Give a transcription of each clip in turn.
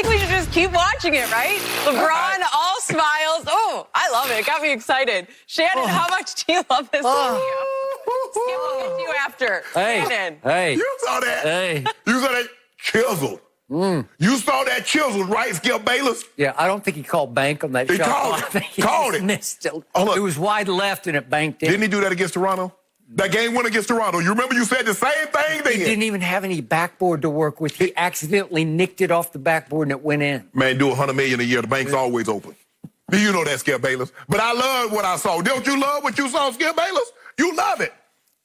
think we should just keep watching it, right? LeBron, all smiles. Oh, I love it. It got me excited. Shannon, how much do you love this video? Skip will get to you after. Shannon. Hey. You saw that? Hey. You saw that chisel. You saw that chisel, right, Skip Bayless? Yeah, I don't think he called bank on that He shot. called I think he called just it. missed it. Oh, It was wide left and it banked in. Didn't he do that against Toronto? That game went against Toronto. You remember you said the same thing then? He didn't even have any backboard to work with. He accidentally nicked it off the backboard and it went in. Man, do $100 million a year. The bank's always open. You know that, Skip Bayless. But I love what I saw. Don't you love what you saw, Skip Bayless? You love it.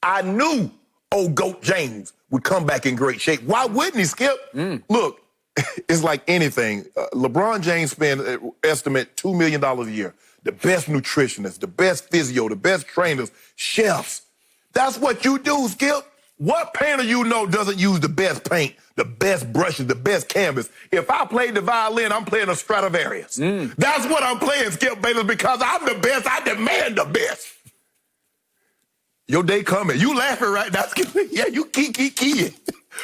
I knew old Goat James would come back in great shape. Why wouldn't he, Skip? Look, it's like anything. LeBron James spent, estimate, $2 million a year. The best nutritionists, the best physio, the best trainers, chefs. That's what you do, Skip. What painter you know doesn't use the best paint, the best brushes, the best canvas? If I played the violin, I'm playing a Stradivarius. That's what I'm playing, Skip Bayless, because I'm the best. I demand the best. Your day coming. You laughing right now, Skip. Yeah, you key.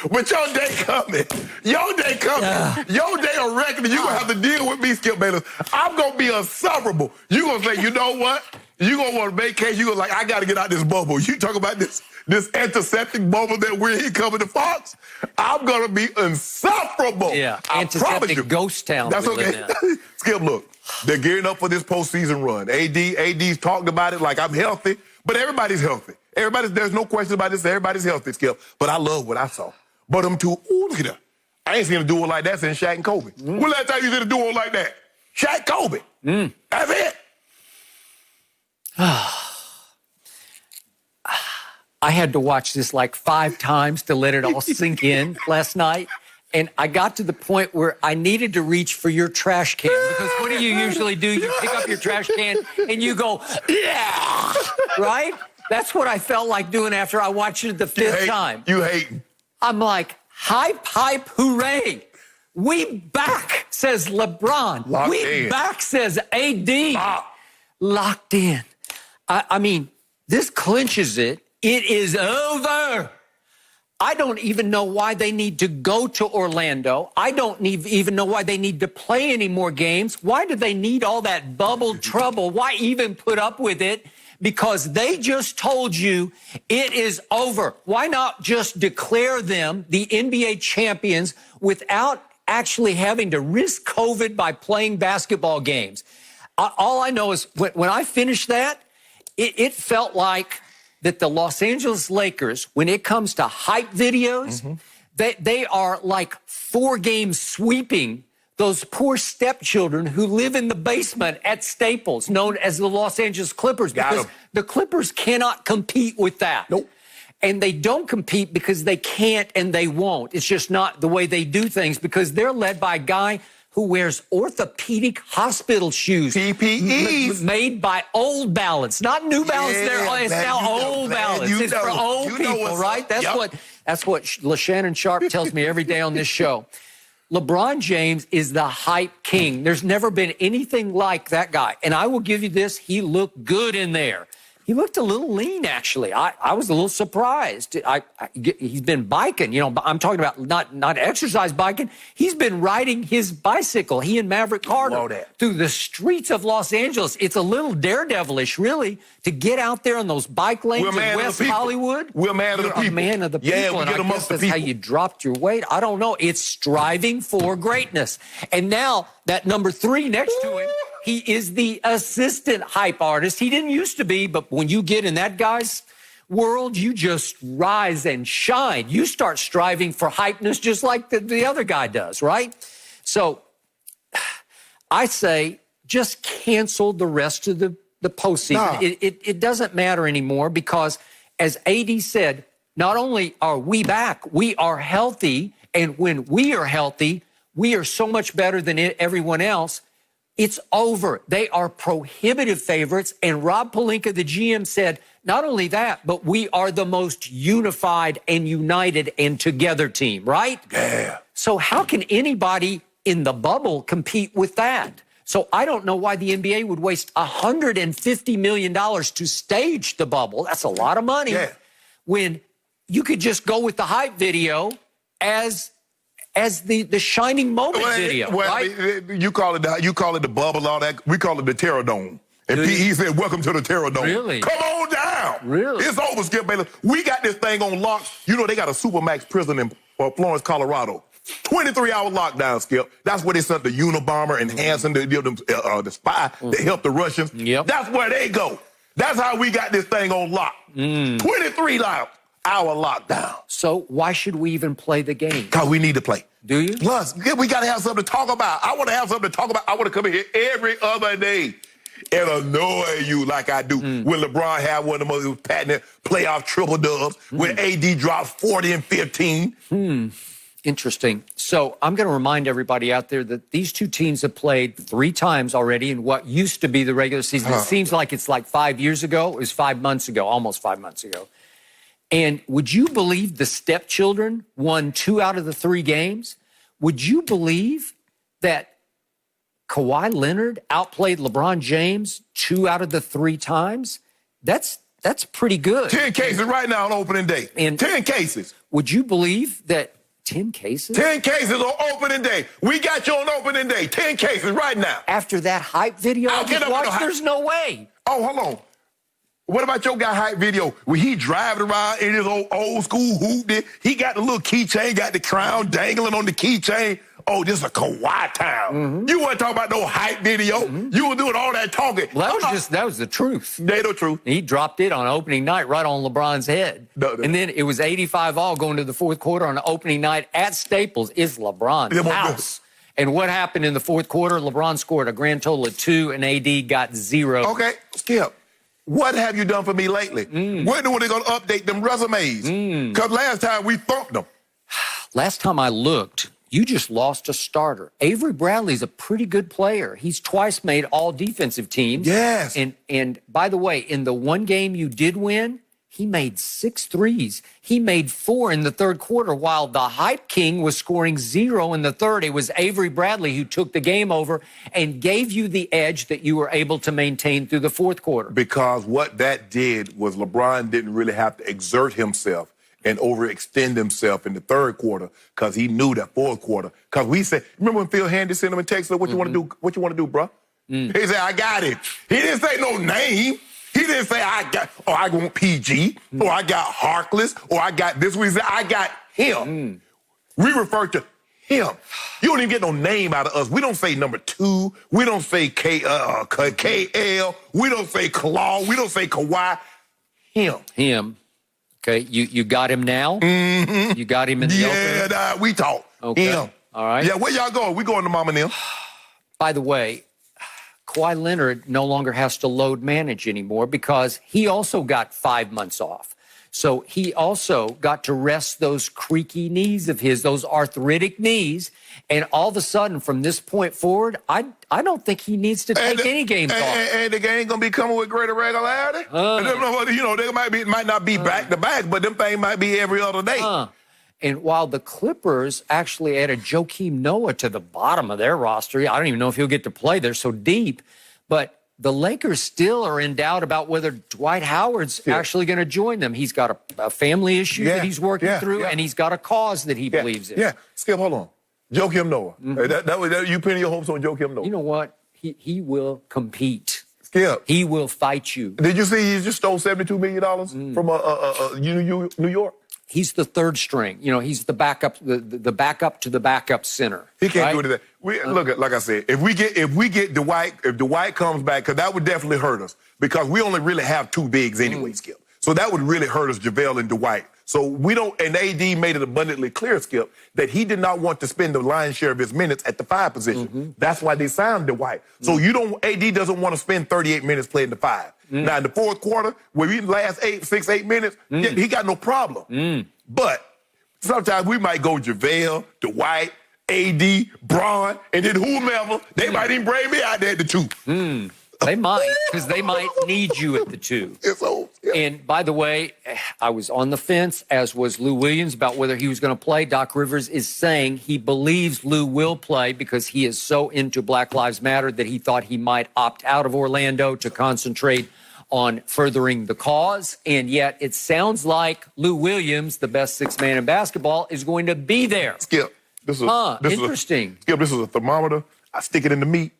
But your day coming. Your day coming. Your day of reckoning. You're going to have to deal with me, Skip Bayless. I'm going to be insufferable. You're going to say, you know what? You're going to want to vacation. You're going to I got to get out this bubble. You talk about this antiseptic bubble that we're here coming to Fox. I'm going to be insufferable. Yeah, I promise you. antiseptic ghost town. That's okay. Skip, look, they're gearing up for this postseason run. AD's talked about it like I'm healthy, but everybody's healthy. There's no question about this. Everybody's healthy, Skip. But I love what I saw. But them two, look at that. I ain't seen a duo like that since Shaq and Kobe. When last time you seen a duo like that? Shaq, Kobe. That's it. I had to watch this like 5 times to let it all sink in last night. And I got to the point where I needed to reach for your trash can. Because what do you usually do? You pick up your trash can and you go, yeah, right? That's what I felt like doing after I watched it the 5th time. You hating. I'm like, hype, hooray. We back, says LeBron. Locked in. Back, says AD. Locked in. I mean, this clinches it. It is over. I don't even know why they need to go to Orlando. I don't even know why they need to play any more games. Why do they need all that bubble trouble? Why even put up with it? Because they just told you it is over. Why not just declare them the NBA champions without actually having to risk COVID by playing basketball games? All I know is when I finished that, it felt like that the Los Angeles Lakers, when it comes to hype videos, they are like 4 games sweeping those poor stepchildren who live in the basement at Staples, known as the Los Angeles Clippers, because the Clippers cannot compete with that. Nope. And they don't compete because they can't and they won't. It's just not the way they do things, because they're led by a guy who wears orthopedic hospital shoes. PPEs. Made by Old Balance, not New Balance. It's man, now Old Balance. It's for old people, right? That's what Shannon Sharpe tells me every day on this show. LeBron James is the hype king. There's never been anything like that guy. And I will give you this, he looked good in there. He looked a little lean, actually. I was a little surprised. He's been biking. You know, I'm talking about not exercise biking. He's been riding his bicycle, he and Maverick Carter, through the streets of Los Angeles. It's a little daredevilish, really, to get out there on those bike lanes in West Hollywood. We're a man of the people. A man of the people. Yeah, we and get I amongst guess the that's people. how you dropped your weight. I don't know. It's striving for greatness. And now that number 3 next to him, he is the assistant hype artist. He didn't used to be, but when you get in that guy's world, you just rise and shine. You start striving for hypeness just like the other guy does, right? So I say just cancel the rest of the postseason. No. It doesn't matter anymore because, as AD said, not only are we back, we are healthy. And when we are healthy, we are so much better than everyone else. It's over. They are prohibitive favorites. And Rob Pelinka, the GM, said, not only that, but we are the most unified and united and together team, right? Yeah. So how can anybody in the bubble compete with that? So I don't know why the NBA would waste $150 million to stage the bubble. That's a lot of money. Yeah. When you could just go with the hype video as as the shining moment video, right? You call it the bubble, all that. We call it the Terror Dome. And he said, "Welcome to the Terror Dome." Really? Come on down. Really? It's over, Skip Bayless. We got this thing on lock. You know they got a Supermax prison in Florence, Colorado. 23-hour lockdown, Skip. That's where they sent the Unabomber and Hansen, the spy that helped the Russians. Yep. That's where they go. That's how we got this thing on lock. 23-hour lockdown. So why should we even play the game? Because we need to play. Do you? Plus, we got to have something to talk about. I want to have something to talk about. I want to come in here every other day and annoy you like I do. When LeBron had one of the most patented playoff triple dubs, when AD dropped 40 and 15. Interesting. So I'm going to remind everybody out there that these two teams have played 3 times already in what used to be the regular season. It seems like it's like 5 years ago. It was 5 months ago, almost 5 months ago. And would you believe the stepchildren won 2 out of the 3 games? Would you believe that Kawhi Leonard outplayed LeBron James 2 out of the 3 times? That's pretty good. 10 cases right now on opening day. And 10 cases. Would you believe that 10 cases? 10 cases on opening day. We got you on opening day. 10 cases right now. After that hype video I just watched, there's no way. Oh, hold on. What about your guy hype video where he driving around in his old school hoop? He got the little keychain, got the crown dangling on the keychain. Oh, this is a Kawhi town. You weren't talking about no hype video. You were doing all that talking. Well, that was the truth. They the truth. He dropped it on opening night right on LeBron's head. And then it was 85-all going to the fourth quarter on opening night at Staples. It's LeBron's house. And what happened in the fourth quarter? LeBron scored a grand total of 2 and AD got 0. Okay, Skip. What have you done for me lately? When are they going to update them resumes? Because last time we thumped them. Last time I looked, you just lost a starter. Avery Bradley's a pretty good player. He's twice made all defensive teams. Yes. And by the way, in the one game you did win, he made 6 threes. He made 4 in the third quarter, while the hype king was scoring 0 in the third. It was Avery Bradley who took the game over and gave you the edge that you were able to maintain through the fourth quarter. Because what that did was LeBron didn't really have to exert himself and overextend himself in the third quarter because he knew that fourth quarter. Because we said, remember when Phil Handy sent him a text, what you want to do? What you want to do, bro? He said, I got it. He didn't say no name. He didn't say, I want PG, or I got Harkless, or I got this. We said, I got him. We refer to him. You don't even get no name out of us. We don't say number 2. We don't say KL. We don't say Claw. We don't say Kawhi. Him. Okay, you got him now? You got him in the open? Yeah, we talk. Okay. Him. All right. Yeah, where y'all going? We going to Mama and them. By the way, Kawhi Leonard no longer has to load manage anymore because he also got 5 months off. So he also got to rest those creaky knees of his, those arthritic knees. And all of a sudden, from this point forward, I don't think he needs to take any games off. And the game going to be coming with greater regularity? They might not be back-to-back, but them things might be every other day. And while the Clippers actually added Joakim Noah to the bottom of their roster, I don't even know if he'll get to play. They're so deep. But the Lakers still are in doubt about whether Dwight Howard's actually going to join them. He's got a family issue that he's working through, and he's got a cause that he believes in. Yeah, Skip, hold on. Joakim Noah. You pinning your hopes on Joakim Noah? You know what? He will compete. Skip. He will fight you. Did you see he just stole $72 million from New York? He's the third string. He's the backup, the backup to the backup center. He can't do that. Look, like I said, if we get Dwight, if Dwight comes back, because that would definitely hurt us, because we only really have 2 bigs anyway, Skip. So that would really hurt us, JaVale and Dwight. So we don't, and AD made it abundantly clear, Skip, that he did not want to spend the lion's share of his minutes at the 5 position. That's why they signed Dwight. So AD doesn't want to spend 38 minutes playing the 5. Now in the fourth quarter, where we last 6-8 minutes, he got no problem. But sometimes we might go JaVale, Dwight, AD, Bron, and then whomever, they might even bring me out there at the 2. They might, because they might need you at the 2. And by the way, I was on the fence, as was Lou Williams, about whether he was going to play. Doc Rivers is saying he believes Lou will play because he is so into Black Lives Matter that he thought he might opt out of Orlando to concentrate on furthering the cause. And yet it sounds like Lou Williams, the best 6th man in basketball, is going to be there. Skip. This is interesting. Skip, this is a thermometer. I stick it in the meat.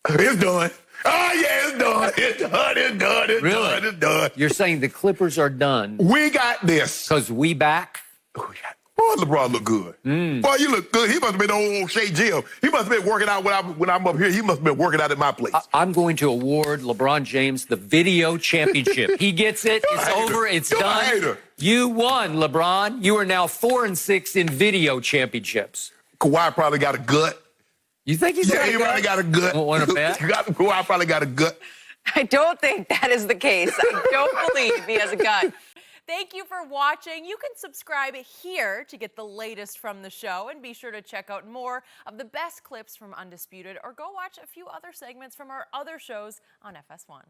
It's done. Oh, yeah, it's done. It's done. It's done. It's Really? done. It's done. You're saying the Clippers are done We got this. because we back? Boy, LeBron look good. Boy, you look good. He must have been old Shea Jim. He must have been working out when I'm up here. He must have been working out at my place. I'm going to award LeBron James the video championship. He gets it. It's over. It's You're a done. hater. You won, LeBron. You are now 4-6 in video championships. Kawhi probably got a gut. You think he's Yeah, he probably got a gut. Want to bet? Kawhi probably got a gut. I don't think that is the case. I don't believe he has a gun. Thank you for watching. You can subscribe here to get the latest from the show, and be sure to check out more of the best clips from Undisputed, or go watch a few other segments from our other shows on FS1.